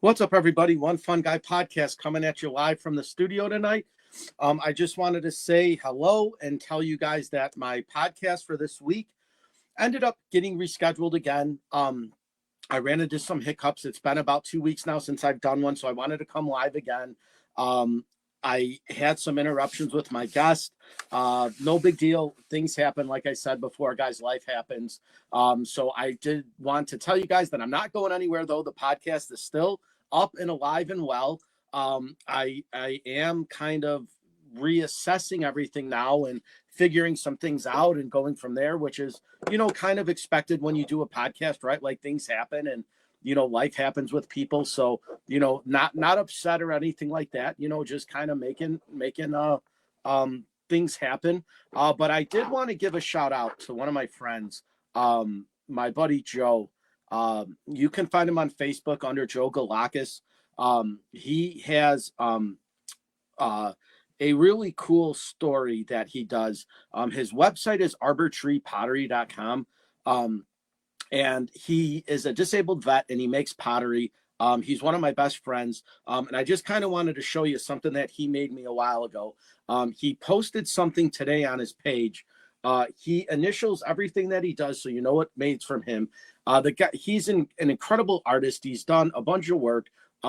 What's up, everybody? One Fun Guy podcast coming at you live from the studio tonight. I just wanted to say hello and tell you guys that my podcast for this week ended up getting rescheduled again. I ran into some hiccups. It's been about 2 weeks now since I've done one, so I wanted to come live again. Um, I had some interruptions with my guest. No big deal. Things happen. Like I said before, guys, life happens. So I did want to tell you guys that I'm not going anywhere, though. The podcast is still up and alive and well. I am kind of reassessing everything now and figuring some things out and going from there, which is, kind of expected when you do a podcast, right? Like things happen and, life happens with people. So, not upset or anything like that, just kind of making things happen. But I did want to give a shout out to one of my friends, my buddy Joe. You can find him on Facebook under Joe Galakis. He has a really cool story that he does. His website is arbortreepottery.com. And he is a disabled vet and he makes pottery. He's one of my best friends. And I just kind of wanted to show you something that he made me a while ago. He posted something today on his page. He initials everything that he does, so you know it made from him. The guy, he's an incredible artist. He's done a bunch of work.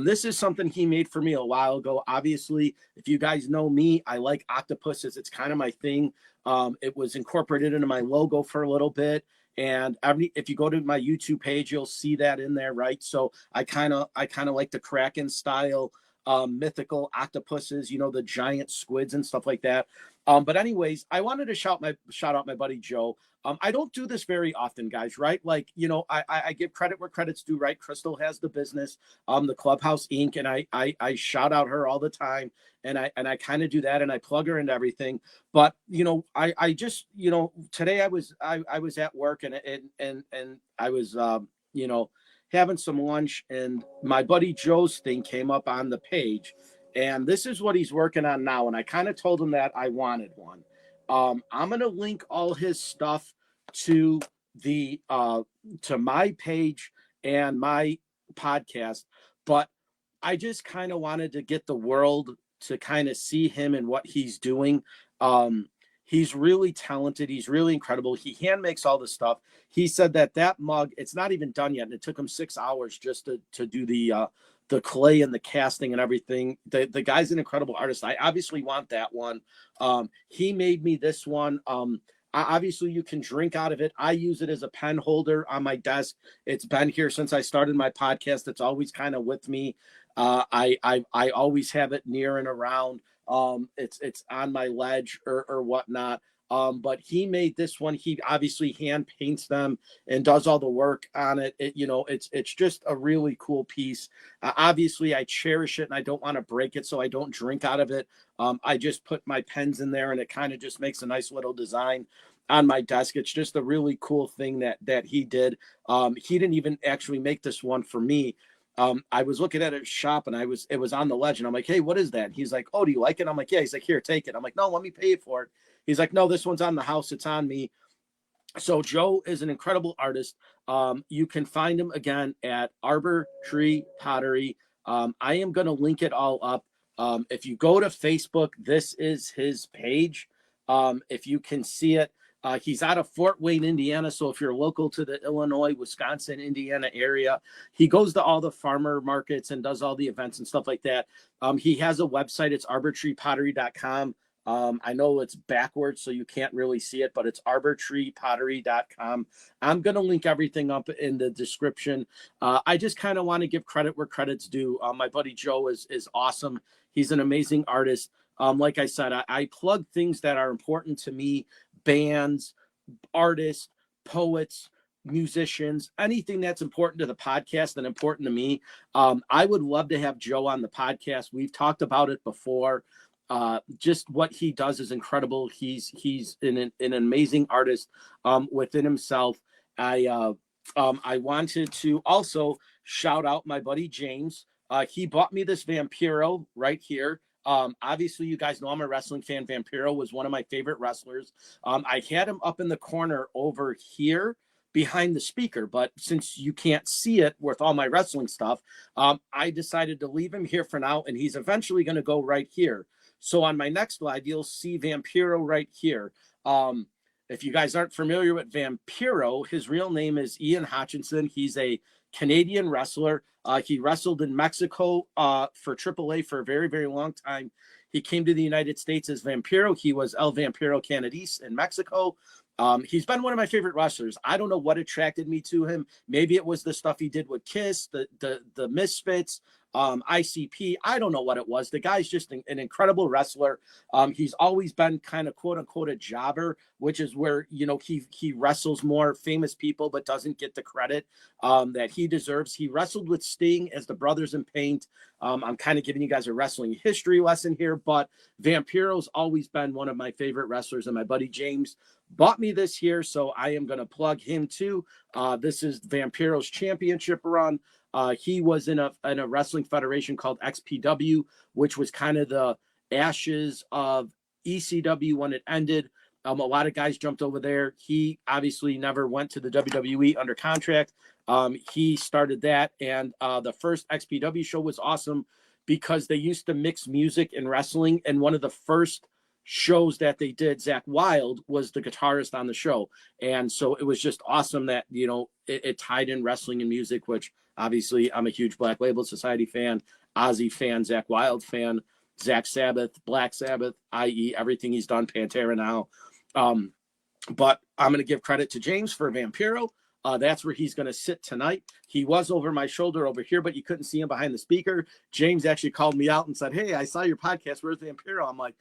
This is something he made for me a while ago. Obviously, if you guys know me, I like octopuses. It's kind of my thing. It was incorporated into my logo for a little bit. And if you go to my YouTube page, you'll see that in there, right? So I kind of like the Kraken style mythical octopuses, the giant squids and stuff like that. But anyways, I wanted to shout out my buddy Joe. I don't do this very often, guys, right? Like, I give credit where credit's due, right? Crystal has the business, the Clubhouse Inc., and I shout out her all the time, and I kind of do that, and I plug her into everything. But I just today I was at work and I was having some lunch, and my buddy Joe's thing came up on the page, and this is what he's working on now. And I kind of told him that I wanted one. I'm gonna link all his stuff to the to my page and my podcast, but I just kind of wanted to get the world to kind of see him and what he's doing. He's really talented. He's really incredible. He hand makes all the stuff. He said that mug, it's not even done yet, and it took him 6 hours just to do the clay and the casting and everything. The guy's an incredible artist. I obviously want that one. He made me this one. Obviously, you can drink out of it. I use it as a pen holder on my desk. It's been here since I started my podcast. It's always kind of with me. I always have it near and around. It's on my ledge or whatnot. But he made this one. He obviously hand paints them and does all the work on it. It's just a really cool piece. Obviously, I cherish it and I don't want to break it, so I don't drink out of it. I just put my pens in there, and it kind of just makes a nice little design on my desk. It's just a really cool thing that he did. He didn't even actually make this one for me. I was looking at his shop and it was on the ledge, and I'm like, hey, what is that? And he's like, oh, do you like it? I'm like, yeah. He's like, here, take it. I'm like, no, let me pay for it. He's like, no, this one's on the house. It's on me. So Joe is an incredible artist. You can find him again at Arbor Tree Pottery. I am going to link it all up. If you go to Facebook, this is his page. If you can see it, he's out of Fort Wayne, Indiana. So if you're local to the Illinois, Wisconsin, Indiana area, he goes to all the farmer markets and does all the events and stuff like that. He has a website. It's arbortreepottery.com. I know it's backwards, so you can't really see it, but it's arbortreepottery.com. I'm going to link everything up in the description. I just kind of want to give credit where credit's due. My buddy Joe is awesome. He's an amazing artist. Like I said, I plug things that are important to me, bands, artists, poets, musicians, anything that's important to the podcast and important to me. I would love to have Joe on the podcast. We've talked about it before. Just what he does is incredible. He's an amazing artist within himself. I wanted to also shout out my buddy James. He bought me this Vampiro right here. Obviously, you guys know I'm a wrestling fan. Vampiro was one of my favorite wrestlers. I had him up in the corner over here behind the speaker. But since you can't see it with all my wrestling stuff, I decided to leave him here for now, and he's eventually going to go right here. So on my next live, you'll see Vampiro right here. If you guys aren't familiar with Vampiro, his real name is Ian Hutchinson. He's a Canadian wrestler. He wrestled in Mexico for AAA for a very, very long time. He came to the United States as Vampiro. He was El Vampiro Canadiz in Mexico. He's been one of my favorite wrestlers. I don't know what attracted me to him. Maybe it was the stuff he did with Kiss, the Misfits, ICP. I don't know what it was. The guy's just an incredible wrestler. He's always been kind of quote unquote a jobber, which is where, you know, he wrestles more famous people, but doesn't get the credit that he deserves. He wrestled with Sting as the Brothers in Paint. I'm kind of giving you guys a wrestling history lesson here, but Vampiro's always been one of my favorite wrestlers, and my buddy James bought me this here, so I am going to plug him too. This is Vampiro's championship run. He was in a wrestling federation called XPW, which was kind of the ashes of ECW when it ended. A lot of guys jumped over there. He obviously never went to the WWE under contract. He started that, and the first XPW show was awesome because they used to mix music and wrestling, and one of the first shows that they did, Zach Wilde was the guitarist on the show. And so it was just awesome that, you know, it tied in wrestling and music, which obviously I'm a huge Black Label Society fan, Ozzy fan, Zach Wilde fan, Zach Sabbath, Black Sabbath, i.e. everything he's done, Pantera now. But I'm going to give credit to James for Vampiro. That's where he's going to sit tonight. He was over my shoulder over here, but you couldn't see him behind the speaker. James actually called me out and said, "Hey, I saw your podcast. Where's Vampiro?" I'm like,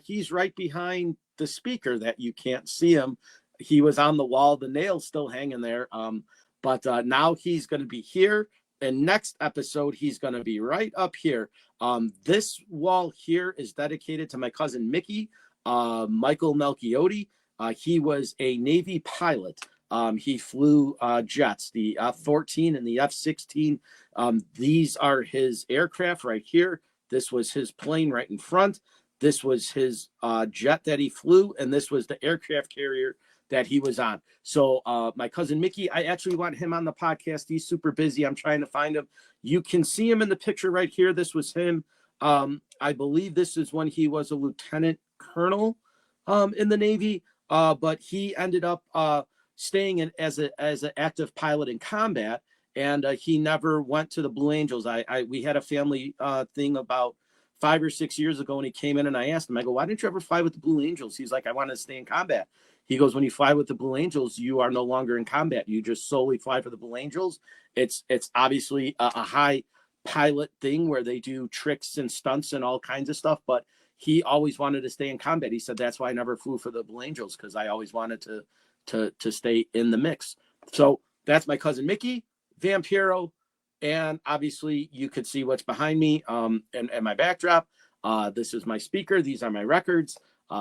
he's right behind the speaker that you can't see him. He was on the wall, the nail's still hanging there. But now he's going to be here. And next episode, he's going to be right up here. This wall here is dedicated to my cousin Mickey, Michael Melchiotti. He was a Navy pilot. He flew jets, the F-14 and the F-16. These are his aircraft right here. This was his plane right in front. This was his jet that he flew, and this was the aircraft carrier that he was on. So my cousin Mickey, I actually want him on the podcast. He's super busy. I'm trying to find him. You can see him in the picture right here. This was him. I believe this is when he was a lieutenant colonel in the Navy, but he ended up staying in as an active pilot in combat, and he never went to the Blue Angels. We had a family thing about 5 or 6 years ago, and he came in, and I asked him, I go, "Why didn't you ever fly with the Blue Angels?" He's like, "I wanted to stay in combat." He goes, "When you fly with the Blue Angels, you are no longer in combat. You just solely fly for the Blue Angels. It's obviously a high pilot thing where they do tricks and stunts and all kinds of stuff, but he always wanted to stay in combat." He said, "That's why I never flew for the Blue Angels, because I always wanted to stay in the mix." So that's my cousin Mickey, Vampiro, and obviously you could see what's behind me and my backdrop. This is my speaker. These are my records.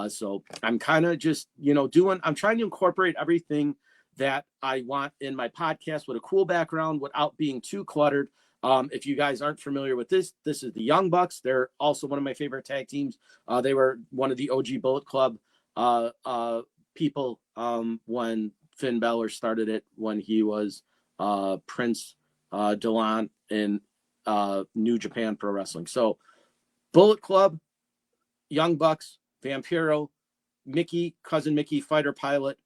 So I'm kind of just, you know, I'm trying to incorporate everything that I want in my podcast with a cool background without being too cluttered. If you guys aren't familiar with this is the Young Bucks. They're also one of my favorite tag teams. They were one of the OG Bullet Club people when Finn Balor started it, when he was Prince Delan in New Japan Pro Wrestling. So Bullet Club, Young Bucks, Vampiro, Mickey, cousin Mickey, fighter pilot,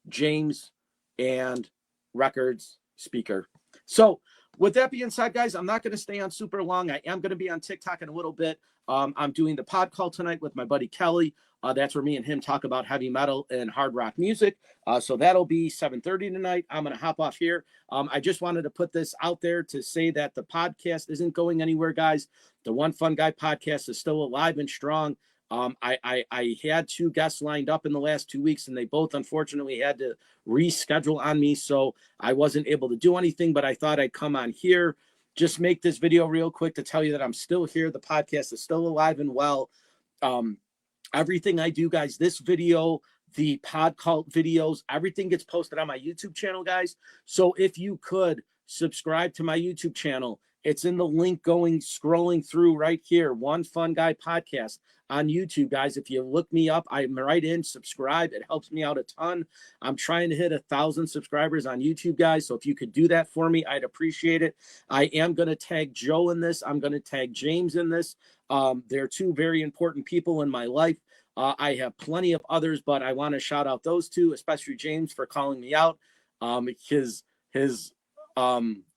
James, and records speaker. So with that being said, guys, I'm not going to stay on super long. I am going to be on TikTok in a little bit. I'm doing the pod call tonight with my buddy Kelly. That's where me and him talk about heavy metal and hard rock music. So that'll be 7:30 tonight. I'm going to hop off here. I just wanted to put this out there to say that the podcast isn't going anywhere, guys. The One Fun Guy podcast is still alive and strong. I had 2 guests lined up in the last 2 weeks, and they both unfortunately had to reschedule on me, so I wasn't able to do anything, but I thought I'd come on here, just make this video real quick to tell you that I'm still here. The podcast is still alive and well. Everything I do, guys, this video, the pod cult videos, everything gets posted on my YouTube channel, guys. So if you could subscribe to my YouTube channel It's in the link scrolling through right here. One Fun Guy Podcast on YouTube, guys. If you look me up, I'm right in. Subscribe. It helps me out a ton. I'm trying to hit 1,000 subscribers on YouTube, guys. So if you could do that for me, I'd appreciate it. I am going to tag Joe in this. I'm going to tag James in this. They're two very important people in my life. I have plenty of others, but I want to shout out those two, especially James, for calling me out. His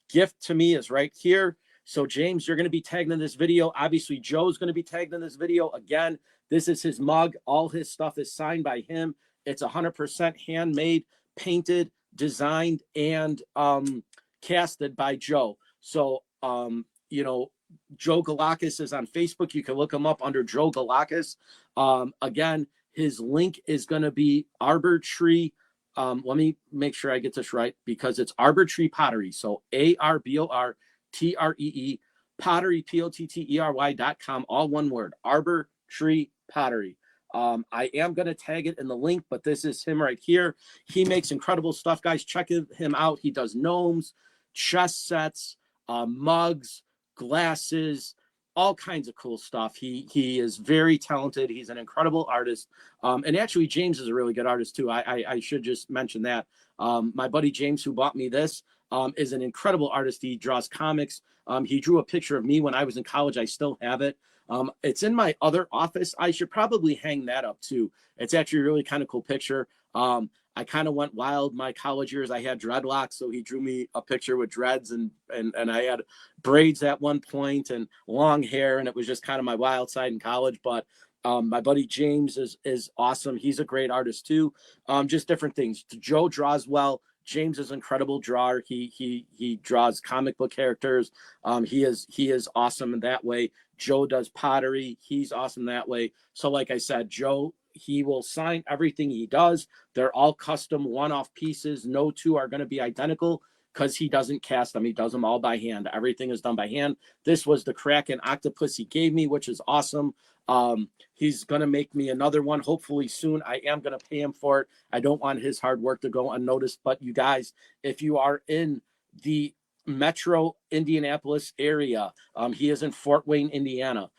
gift to me is right here. So James, you're going to be tagged in this video. Obviously, Joe's going to be tagged in this video. Again, this is his mug. All his stuff is signed by him. It's 100% handmade, painted, designed, and casted by Joe. So, Joe Galakis is on Facebook. You can look him up under Joe Galakis. Again, his link is going to be Arbor Tree. Let me make sure I get this right, because it's Arbor Tree Pottery. So ARBORTREE Pottery, POTTERY.com, all one word, Arbor Tree Pottery. I am going to tag it in the link, but this is him right here. He makes incredible stuff, guys. Check him out. He does gnomes, chess sets, mugs, glasses, all kinds of cool stuff. He is very talented. He's an incredible artist. And actually, James is a really good artist too. I should just mention that. My buddy James, who bought me this, is an incredible artist. He draws comics. He drew a picture of me when I was in college. I still have it. It's in my other office. I should probably hang that up too. It's actually a really kind of cool picture. I kind of went wild my college years. I had dreadlocks, so he drew me a picture with dreads, and I had braids at one point and long hair, and it was just kind of my wild side in college. But my buddy James is awesome. He's a great artist too. Just different things. Joe draws well. James is an incredible drawer. He draws comic book characters. He is awesome in that way. Joe does pottery. He's awesome that way. So like I said, Joe, he will sign everything he does. They're all custom one-off pieces. No two are going to be identical because he doesn't cast them. He does them all by hand. Everything is done by hand. This was the Kraken octopus he gave me, which is awesome. He's going to make me another one hopefully soon. I am going to pay him for it. I don't want his hard work to go unnoticed. But you guys, if you are in the Metro Indianapolis area, he is in Fort Wayne, Indiana.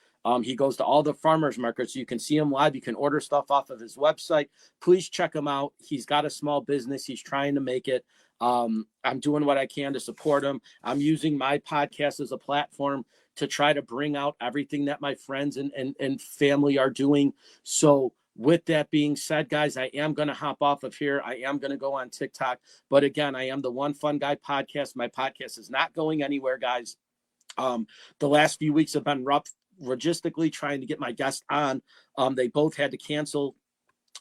He goes to all the farmers markets. You can see him live. You can order stuff off of his website. Please check him out. He's got a small business. He's trying to make it. I'm doing what I can to support him. I'm using my podcast as a platform to try to bring out everything that my friends and family are doing. So with that being said, guys, I am going to hop off of here. I am going to go on TikTok. But again, I am the One Fun Guy Podcast. My podcast is not going anywhere, guys. The last few weeks have been rough logistically trying to get my guest on. They both had to cancel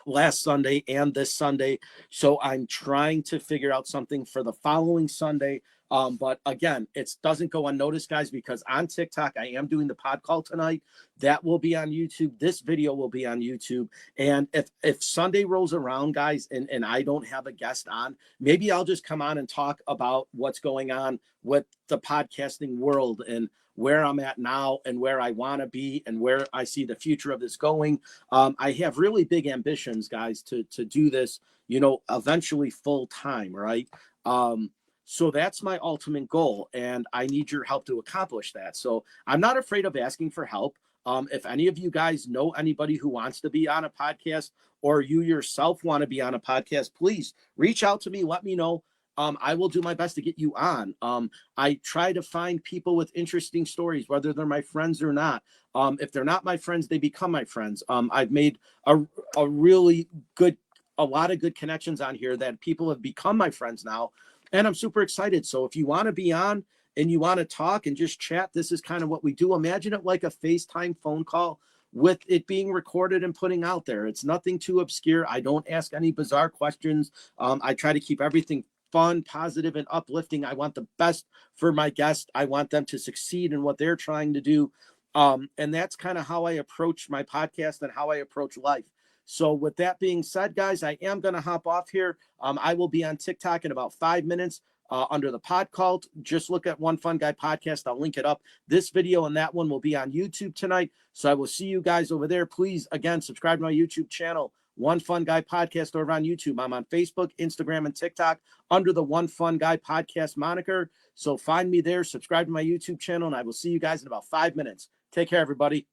last Sunday and this Sunday. So I'm trying to figure out something for the following Sunday. But again, it doesn't go unnoticed, guys, because on TikTok, I am doing the pod call tonight. That will be on YouTube. This video will be on YouTube. And if Sunday rolls around, guys, and I don't have a guest on, maybe I'll just come on and talk about what's going on with the podcasting world and where I'm at now and where I want to be and where I see the future of this going. I have really big ambitions, guys, to do this, eventually full time, right? So that's my ultimate goal, and I need your help to accomplish that. So I'm not afraid of asking for help. If any of you guys know anybody who wants to be on a podcast, or you yourself want to be on a podcast, please reach out to me. Let me know. I will do my best to get you on. I try to find people with interesting stories, whether they're my friends or not. If they're not my friends, they become my friends. I've made a lot of good connections on here that people have become my friends now. And I'm super excited. So if you want to be on and you want to talk and just chat, this is kind of what we do. Imagine it like a FaceTime phone call with it being recorded and putting out there. It's nothing too obscure. I don't ask any bizarre questions. I try to keep everything fun, positive, and uplifting. I want the best for my guests. I want them to succeed in what they're trying to do. And that's kind of how I approach my podcast and how I approach life. So with that being said, guys, I am going to hop off here. I will be on TikTok in about 5 minutes under the pod cult. Just look at One Fun Guy Podcast. I'll link it up. This video and that one will be on YouTube tonight. So I will see you guys over there. Please, again, subscribe to my YouTube channel, One Fun Guy Podcast over on YouTube. I'm on Facebook, Instagram, and TikTok under the One Fun Guy Podcast moniker. So find me there, subscribe to my YouTube channel, and I will see you guys in about 5 minutes. Take care, everybody.